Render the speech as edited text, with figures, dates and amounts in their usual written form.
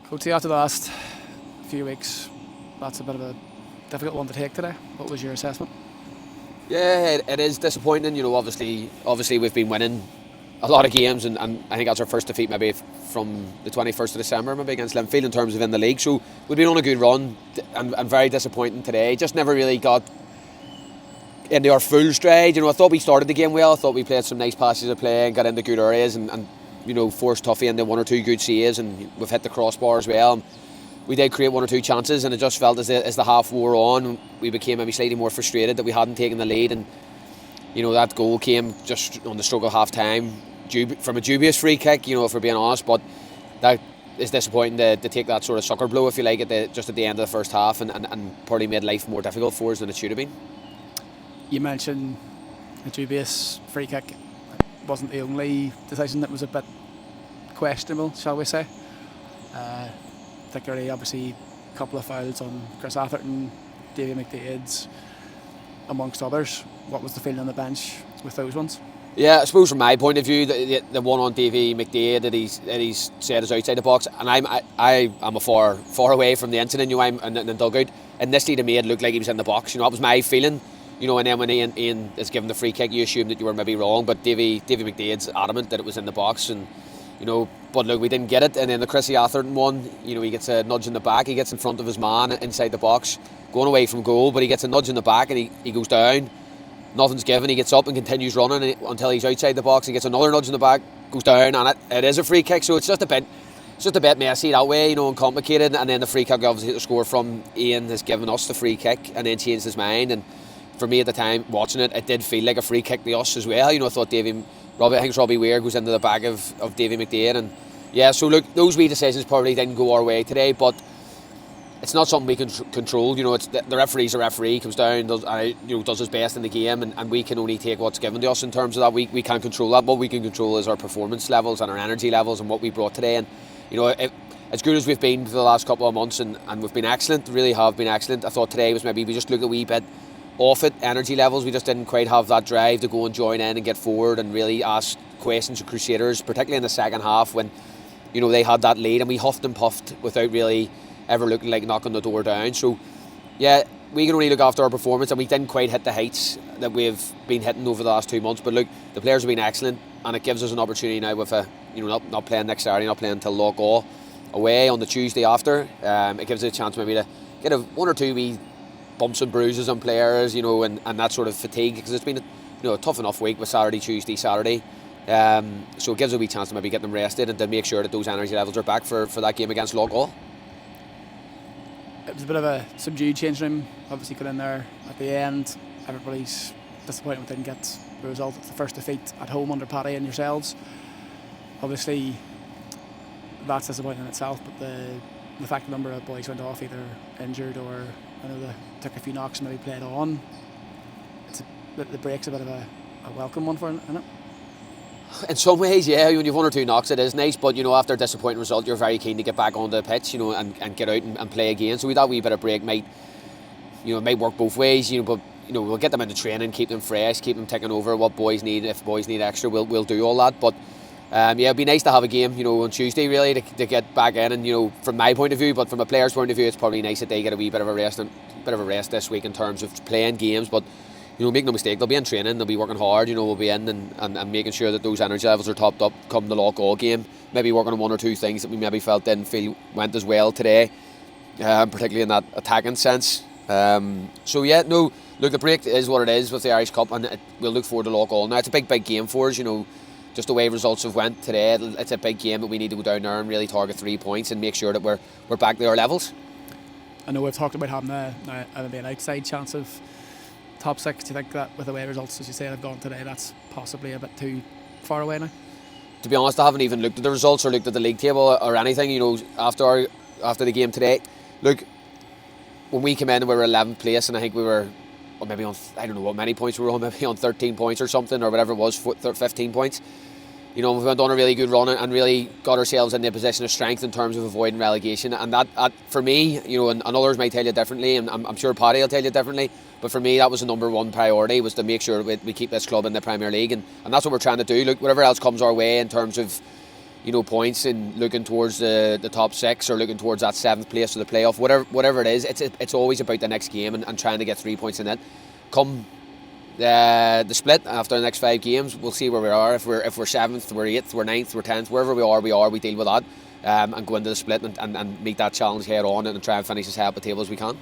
Coachy, after the last few weeks, that's a bit of a difficult one to take today. What was your assessment? Yeah, it is disappointing. Obviously we've been winning a lot of games, and I think that's our first defeat maybe from the 21st of December, maybe against Linfield in terms of in the league. So we've been on a good run, and very disappointing today. Just never really got into our full stride. I thought we started the game well. I thought we played some nice passes of play and got into good areas and forced Tuffy into one or two good saves, and we've hit the crossbar as well. We did create one or two chances, and it just felt as the half wore on, we became maybe slightly more frustrated that we hadn't taken the lead, and that goal came just on the stroke of half time from a dubious free kick, if we're being honest. But that is disappointing to take that sort of sucker blow, if you like, just at the end of the first half, and probably made life more difficult for us than it should have been. You mentioned a dubious free kick. It wasn't the only decision that was a bit questionable, shall we say. Particularly, obviously, a couple of fouls on Chris Atherton, Davy McDade's, amongst others. What was the feeling on the bench with those ones? Yeah, I suppose from my point of view, the one on Davy McDade that he's said is outside the box, and I'm a far away from the incident. I'm in the dugout, and this to me it looked like he was in the box. That was my feeling. And then when Ian is given the free kick, you assume that you were maybe wrong, but Davy McDade's adamant that it was in the box, and but look, we didn't get it. And then the Chrissy Atherton one, he gets a nudge in the back, he gets in front of his man inside the box, going away from goal, but he gets a nudge in the back and he goes down. Nothing's given, he gets up and continues running until he's outside the box. He gets another nudge in the back, goes down, and it is a free kick. So it's just a bit messy that way, and complicated. And then the free kick, obviously, the score from Ian has given us the free kick and then changed his mind. And for me at the time, watching it did feel like a free kick to us as well. I thought I think it's Robbie Weir goes into the back of Davy McDade. And yeah, so look, those wee decisions probably didn't go our way today, but it's not something we can control. It's the referee's a referee, comes down, does his best in the game, and we can only take what's given to us in terms of that. We can't control that. What we can control is our performance levels and our energy levels and what we brought today. And as good as we've been for the last couple of months, and we've been excellent, really have been excellent. I thought today was maybe we just looked a wee bit off it, energy levels. We just didn't quite have that drive to go and join in and get forward and really ask questions of Crusaders, particularly in the second half when they had that lead, and we huffed and puffed without really ever looking like knocking the door down. So yeah, we can only look after our performance, and we didn't quite hit the heights that we've been hitting over the last 2 months. But look, the players have been excellent, and it gives us an opportunity now with not playing next Saturday, not playing until Loughgall away on the Tuesday after. It gives us a chance maybe to get one or two wee bumps and bruises on players, and that sort of fatigue, because it's been a tough enough week with Tuesday, Saturday. So it gives us a wee chance to maybe get them rested and to make sure that those energy levels are back for that game against Loughgall. It was a bit of a subdued change room. Obviously got in there at the end. Everybody's disappointed we didn't get the result. It's the first defeat at home under Paddy and yourselves. Obviously that's disappointing in itself, but the fact the number of boys went off either injured or I know they took a few knocks and maybe played on. The break's a bit of a welcome one for it, isn't it? In some ways, yeah. When you've one or two knocks, it is nice. But after a disappointing result, you're very keen to get back onto the pitch, and get out and play again. So that wee bit of break might work both ways. But we'll get them into training, keep them fresh, keep them ticking over what boys need. If boys need extra, we'll do all that. But it'd be nice to have a game, on Tuesday really to get back in. And from my point of view, but from a player's point of view, it's probably nice that they get a wee bit of a rest this week in terms of playing games. But make no mistake, they'll be in training, they'll be working hard, we'll be in and making sure that those energy levels are topped up come the Loughgall game. Maybe working on one or two things that we maybe didn't feel went as well today, particularly in that attacking sense. Look, the break is what it is with the Irish Cup, and we'll look forward to Loughgall. Now, it's a big game for us, just the way results have went today. It's a big game that we need to go down there and really target 3 points and make sure that we're back to our levels. I know we've talked about having an outside chance of top six. Do you think that with the way results, as you say, have gone today, that's possibly a bit too far away now? To be honest, I haven't even looked at the results or looked at the league table or anything, after the game today. Look, when we came in, we were 11th place, and I think we were maybe on, I don't know what many points we were on, maybe on 13 points or something, or whatever it was, 15 points. We went on a really good run and really got ourselves in a position of strength in terms of avoiding relegation. And that for me, and others might tell you differently, and I'm sure Paddy will tell you differently, but for me that was the number one priority, was to make sure we keep this club in the Premier League, and that's what we're trying to do. Look, whatever else comes our way in terms of points and looking towards the top 6 or looking towards that 7th place or the playoff, whatever it is, it's always about the next game and trying to get 3 points in it. Come the split after the next 5 games, we'll see where we are. If we're 7th, we're 8th, we're 9th, we're 10th, wherever we are, we deal with that and go into the split and meet that challenge head on and try and finish as high up the table as we can.